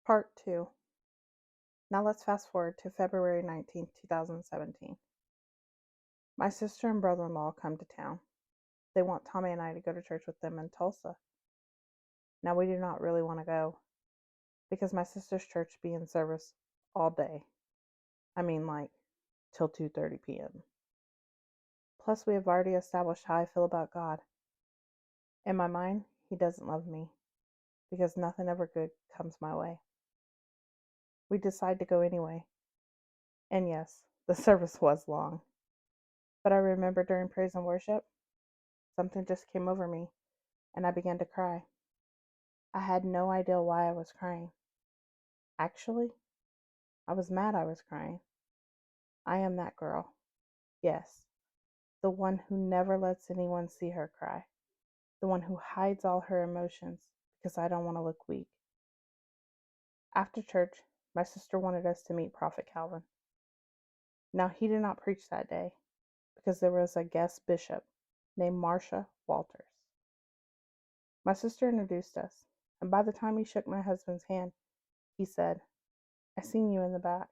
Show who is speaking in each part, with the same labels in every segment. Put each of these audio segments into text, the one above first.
Speaker 1: Part 2. Now let's fast forward to February 19th, 2017. My sister and brother-in-law come to town. They want Tommy and I to go to church with them in Tulsa. Now we do not really want to go because my sister's church be in service all day. I mean like till 2:30 p.m. Plus we have already established how I feel about God. In my mind, he doesn't love me because nothing ever good comes my way. We decide to go anyway. And yes, the service was long. But I remember during praise and worship, something just came over me, and I began to cry. I had no idea why I was crying. Actually, I was mad I was crying. I am that girl. Yes, the one who never lets anyone see her cry. The one who hides all her emotions because I don't want to look weak. After church, my sister wanted us to meet Prophet Calvin. Now, he did not preach that day because there was a guest bishop named Marcia Walters. My sister introduced us, and by the time he shook my husband's hand, he said, "I seen you in the back,"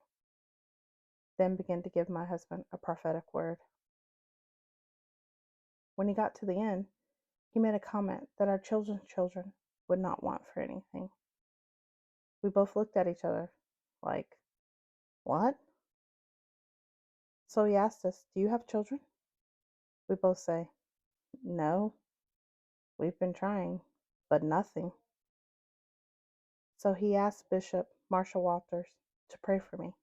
Speaker 1: then began to give my husband a prophetic word. When he got to the end, he made a comment that our children's children would not want for anything. We both looked at each other like, "What?" So he asked us, "Do you have children?" We both say, "No, we've been trying, but nothing." So he asked Bishop Marcia Walters to pray for me.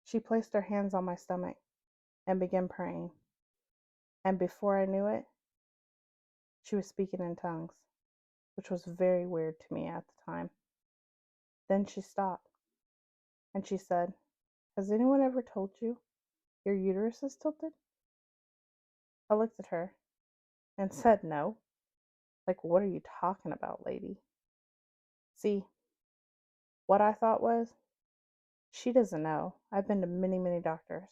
Speaker 1: She placed her hands on my stomach and began praying. And before I knew it, she was speaking in tongues, which was very weird to me at the time. Then she stopped and she said, "Has anyone ever told you your uterus is tilted?" I looked at her and said, "No." Like, what are you talking about, lady? See, what I thought was, she doesn't know. I've been to many, many doctors,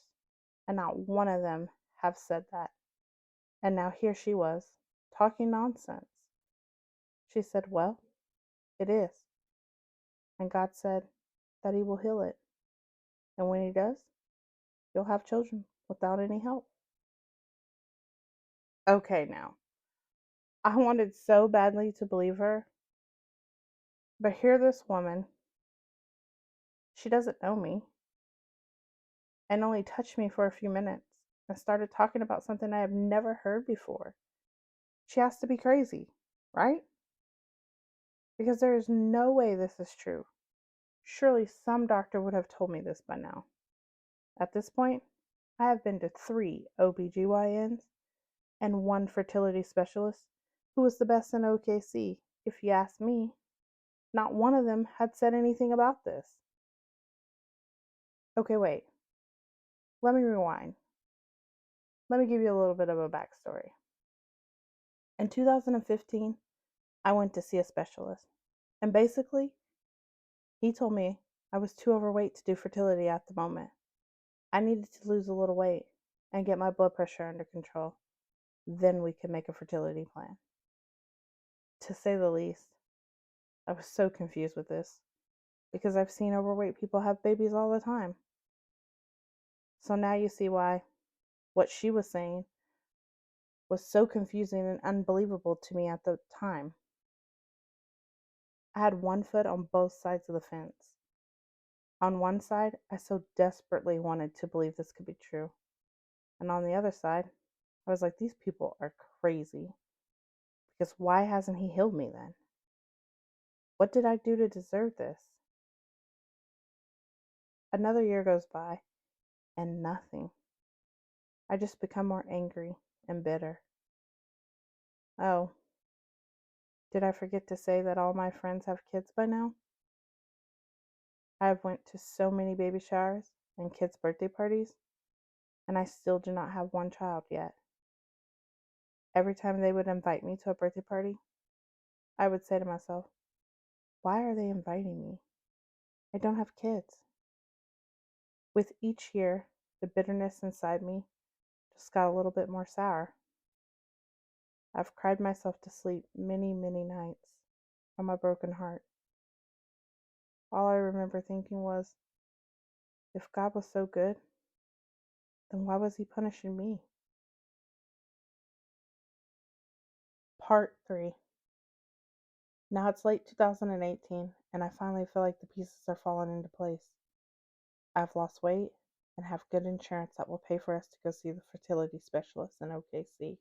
Speaker 1: and not one of them have said that. And now here she was, talking nonsense. She said, "Well, it is. And God said that he will heal it. And when he does, you'll have children without any help." Okay, now, I wanted so badly to believe her, but here this woman, she doesn't know me, and only touched me for a few minutes and started talking about something I have never heard before. She has to be crazy, right? Because there is no way this is true. Surely some doctor would have told me this by now. At this point, I have been to 3 OBGYNs and 1 fertility specialist who was the best in OKC. If you ask me, not one of them had said anything about this. Okay, wait. Let me rewind. Let me give you a little bit of a backstory. In 2015, I went to see a specialist, and basically, he told me I was too overweight to do fertility at the moment. I needed to lose a little weight and get my blood pressure under control. Then we could make a fertility plan. To say the least, I was so confused with this because I've seen overweight people have babies all the time. So now you see why what she was saying was so confusing and unbelievable to me at the time. I had one foot on both sides of the fence. On one side, I so desperately wanted to believe this could be true. And on the other side, I was like, these people are crazy. Because why hasn't he healed me then? What did I do to deserve this? Another year goes by, and nothing. I just become more angry and bitter. Oh, did I forget to say that all my friends have kids by now? I have went to so many baby showers and kids' birthday parties, and I still do not have one child yet. Every time they would invite me to a birthday party, I would say to myself, why are they inviting me? I don't have kids. With each year, the bitterness inside me just got a little bit more sour. I've cried myself to sleep many, many nights from a broken heart. All I remember thinking was, if God was so good, then why was he punishing me? Part 3. Now it's late 2018, and I finally feel like the pieces are falling into place. I've lost weight and have good insurance that will pay for us to go see the fertility specialist in OKC.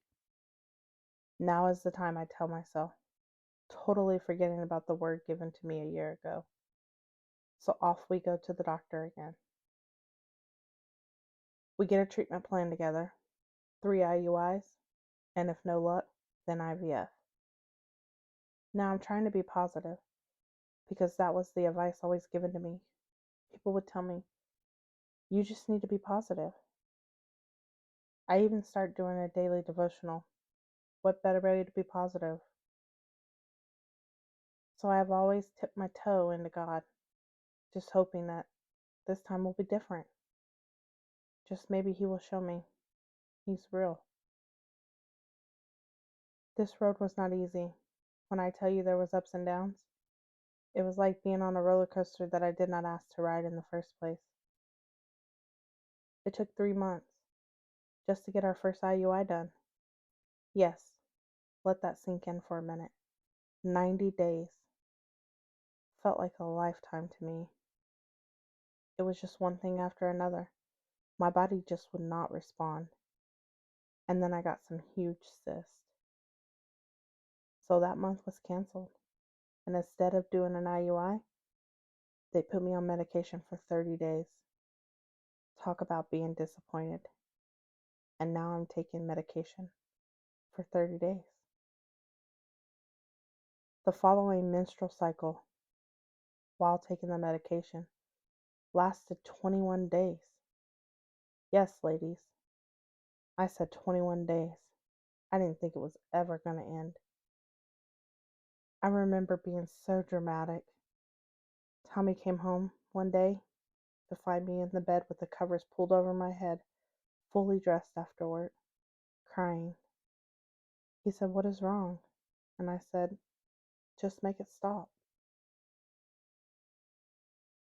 Speaker 1: Now is the time, I tell myself, totally forgetting about the word given to me a year ago. So off we go to the doctor again. We get a treatment plan together, 3 IUIs, and if no luck, then IVF. Now I'm trying to be positive, because that was the advice always given to me. People would tell me, you just need to be positive. I even start doing a daily devotional. What better way to be positive? So I have always tipped my toe into God, just hoping that this time will be different. Just maybe he will show me he's real. This road was not easy. When I tell you there was ups and downs, it was like being on a roller coaster that I did not ask to ride in the first place. It took 3 months just to get our first IUI done. Yes, let that sink in for a minute. 90 days. Felt like a lifetime to me. It was just one thing after another. My body just would not respond. And then I got some huge cyst. So that month was canceled. And instead of doing an IUI, they put me on medication for 30 days. Talk about being disappointed. And now I'm taking medication for 30 days. The following menstrual cycle, while taking the medication, lasted 21 days. Yes, ladies, I said 21 days. I didn't think it was ever going to end. I remember being so dramatic. Tommy came home one day to find me in the bed with the covers pulled over my head, fully dressed after work, crying. He said, "What is wrong?" And I said, "Just make it stop."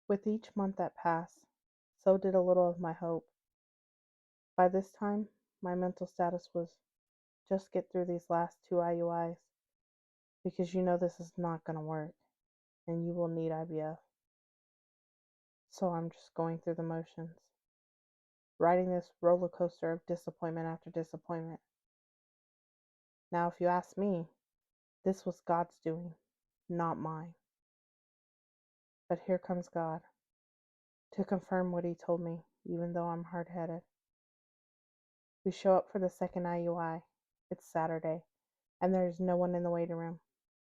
Speaker 1: With each month that passed, so did a little of my hope. By this time, my mental status was, just get through these last 2 IUIs, because you know this is not going to work, and you will need IVF. So I'm just going through the motions, riding this roller coaster of disappointment after disappointment. Now, if you ask me, this was God's doing, not mine. But here comes God to confirm what he told me, even though I'm hard-headed. We show up for the second IUI. It's Saturday, and there is no one in the waiting room.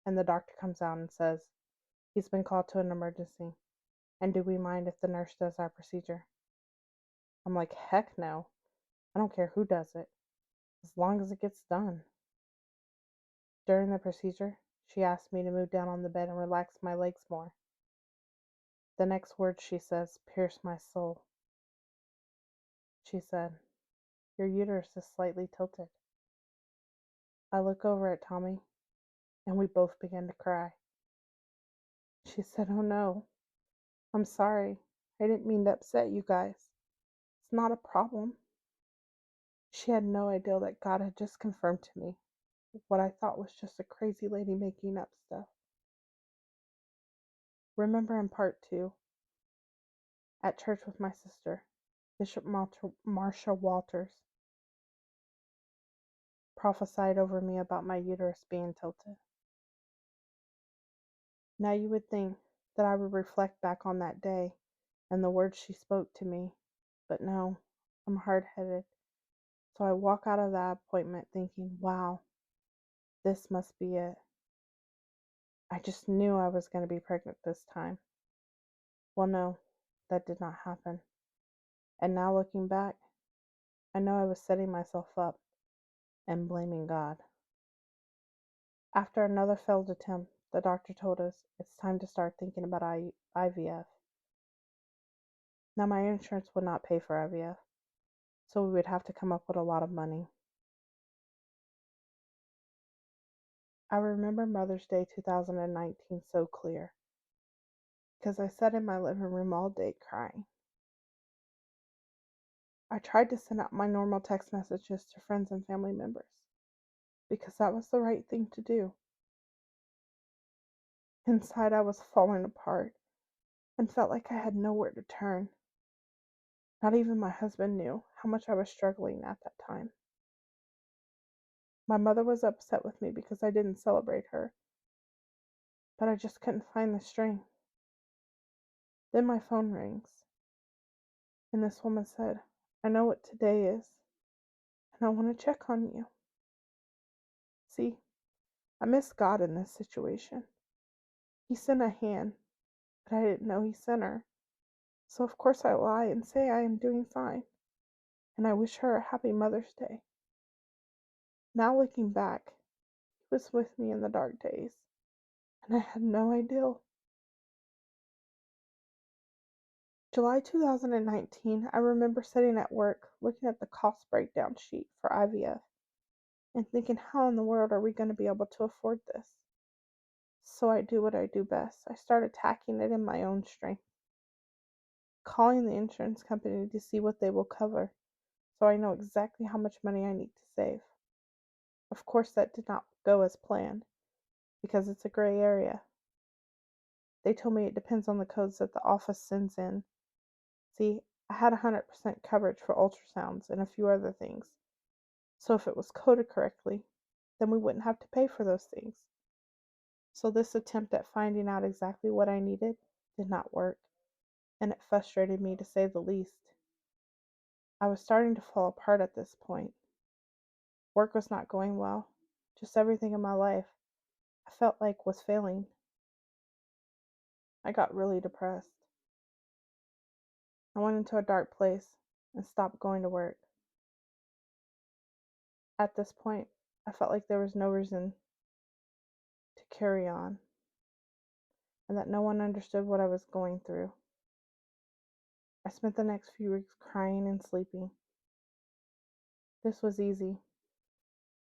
Speaker 1: And the doctor comes out and says, he's been called to an emergency. And do we mind if the nurse does our procedure? I'm like, heck no. I don't care who does it, as long as it gets done. During the procedure, she asked me to move down on the bed and relax my legs more. The next words she says pierce my soul. She said, your uterus is slightly tilted. I look over at Tommy, and we both begin to cry. She said, oh no, I'm sorry. I didn't mean to upset you guys. It's not a problem. She had no idea that God had just confirmed to me what I thought was just a crazy lady making up stuff. Remember in part 2, at church with my sister, Bishop Marsha Walters prophesied over me about my uterus being tilted. Now you would think that I would reflect back on that day and the words she spoke to me, but no, I'm hard-headed. So I walk out of that appointment thinking, wow, this must be it. I just knew I was going to be pregnant this time. Well, no, that did not happen. And now looking back, I know I was setting myself up and blaming God. After another failed attempt, the doctor told us it's time to start thinking about IVF. Now, my insurance would not pay for IVF, so we would have to come up with a lot of money. I remember Mother's Day 2019 so clear. because I sat in my living room all day crying. I tried to send out my normal text messages to friends and family members because that was the right thing to do. Inside, I was falling apart and felt like I had nowhere to turn. Not even my husband knew how much I was struggling at that time. My mother was upset with me because I didn't celebrate her, but I just couldn't find the strength. Then my phone rings, and this woman said, "I know what today is, and I want to check on you." See, I miss God in this situation. He sent a hand, but I didn't know He sent her. So of course I lie and say I am doing fine, and I wish her a happy Mother's Day. Now looking back, He was with me in the dark days, and I had no idea. July 2019, I remember sitting at work looking at the cost breakdown sheet for IVF and thinking, how in the world are we going to be able to afford this? So I do what I do best. I start attacking it in my own strength, calling the insurance company to see what they will cover so I know exactly how much money I need to save. Of course, that did not go as planned because it's a gray area. They told me it depends on the codes that the office sends in. See, I had 100% coverage for ultrasounds and a few other things. So if it was coded correctly, then we wouldn't have to pay for those things. So this attempt at finding out exactly what I needed did not work, and it frustrated me to say the least. I was starting to fall apart at this point. Work was not going well. Just everything in my life I felt like was failing. I got really depressed. I went into a dark place and stopped going to work. At this point, I felt like there was no reason to carry on and that no one understood what I was going through. I spent the next few weeks crying and sleeping. This was easy.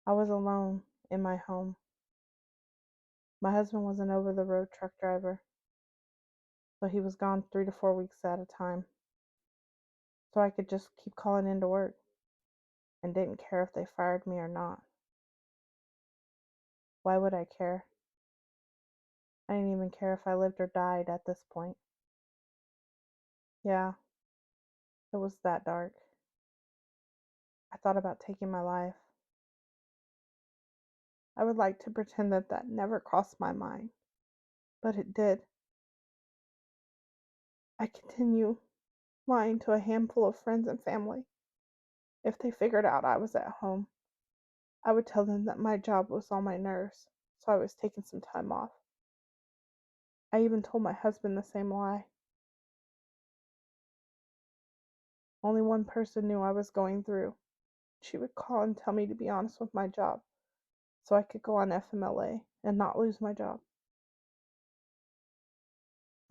Speaker 1: I was alone in my home. My husband was an over-the-road truck driver, so he was gone 3 to 4 weeks at a time. So I could just keep calling into work and didn't care if they fired me or not. Why would I care? I didn't even care if I lived or died at this point. Yeah, it was that dark. I thought about taking my life. I would like to pretend that that never crossed my mind, but it did. I continue lying to a handful of friends and family. If they figured out I was at home, I would tell them that my job was on my nerves, so I was taking some time off. I even told my husband the same lie. Only one person knew I was going through. She would call and tell me to be honest with my job so I could go on FMLA and not lose my job.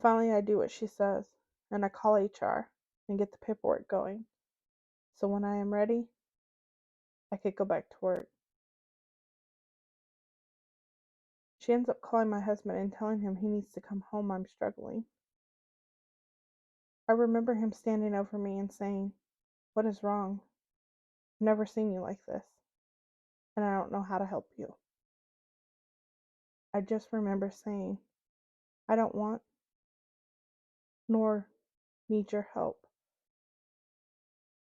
Speaker 1: Finally, I do what she says, and I call HR and get the paperwork going. So when I am ready, I could go back to work. She ends up calling my husband and telling him he needs to come home. I'm struggling. I remember him standing over me and saying, "What is wrong? I've never seen you like this, and I don't know how to help you." I just remember saying, "I don't want nor need your help."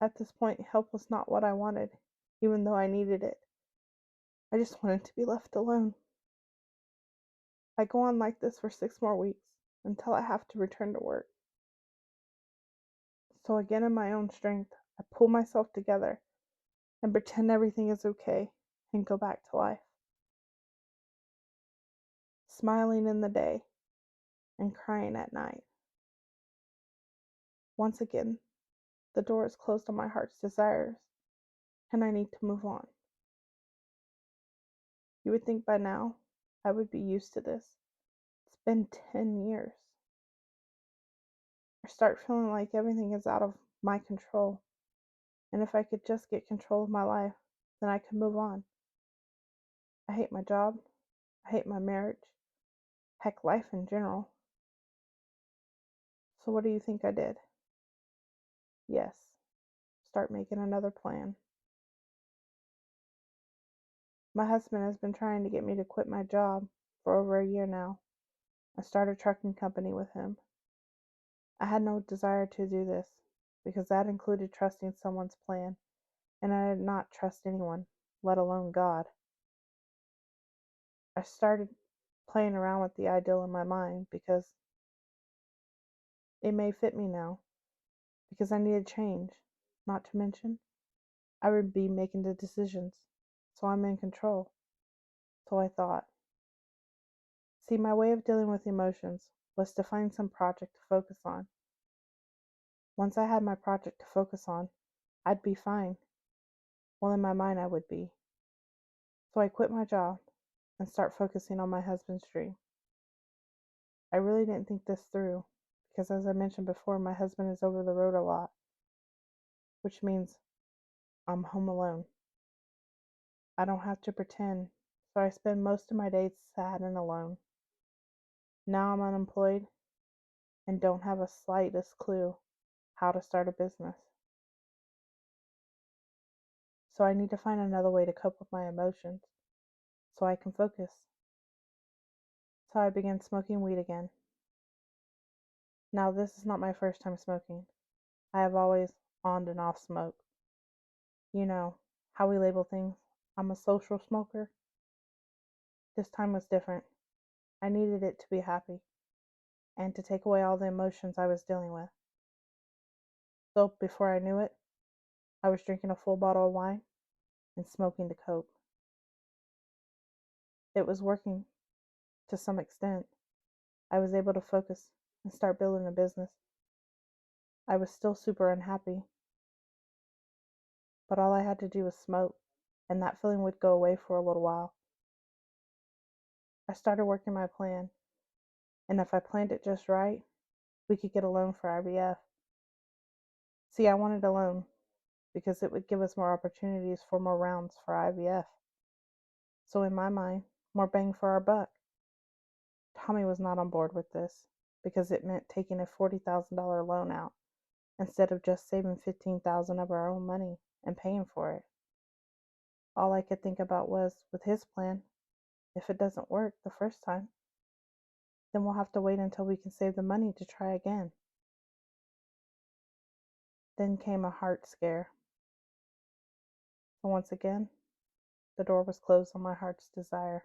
Speaker 1: At this point, help was not what I wanted, even though I needed it. I just wanted to be left alone. I go on like this for 6 more weeks until I have to return to work. So again, in my own strength, I pull myself together and pretend everything is okay and go back to life. Smiling in the day and crying at night. Once again, the door is closed on my heart's desires, and I need to move on. You would think by now I would be used to this. It's been 10 years. I start feeling like everything is out of my control, and if I could just get control of my life, then I could move on. I hate my job. I hate my marriage. Heck, life in general. So what do you think I did? Yes, start making another plan. My husband has been trying to get me to quit my job for over a year now. I started a trucking company with him. I had no desire to do this because that included trusting someone's plan, and I did not trust anyone, let alone God. I started playing around with the ideal in my mind because it may fit me now, because I needed change. Not to mention, I would be making the decisions, so I'm in control. So I thought. See, my way of dealing with emotions was to find some project to focus on. Once I had my project to focus on, I'd be fine. Well, in my mind, I would be. So I quit my job and start focusing on my husband's dream. I really didn't think this through because, as I mentioned before, my husband is over the road a lot, which means I'm home alone. I don't have to pretend, so I spend most of my days sad and alone. Now I'm unemployed and don't have a slightest clue how to start a business. So I need to find another way to cope with my emotions so I can focus. So I began smoking weed again. Now, this is not my first time smoking. I have always on and off smoked. You know, how we label things. I'm a social smoker. This time was different. I needed it to be happy and to take away all the emotions I was dealing with. So, before I knew it, I was drinking a full bottle of wine and smoking to cope. It was working to some extent. I was able to focus and start building a business. I was still super unhappy, but all I had to do was smoke, and that feeling would go away for a little while. I started working my plan, and if I planned it just right, we could get a loan for IVF. See, I wanted a loan because it would give us more opportunities for more rounds for IVF. So, in my mind, more bang for our buck. Tommy was not on board with this because it meant taking a $40,000 loan out instead of just saving $15,000 of our own money and paying for it. All I could think about was, with his plan, if it doesn't work the first time, then we'll have to wait until we can save the money to try again. Then came a heart scare. So once again, the door was closed on my heart's desire.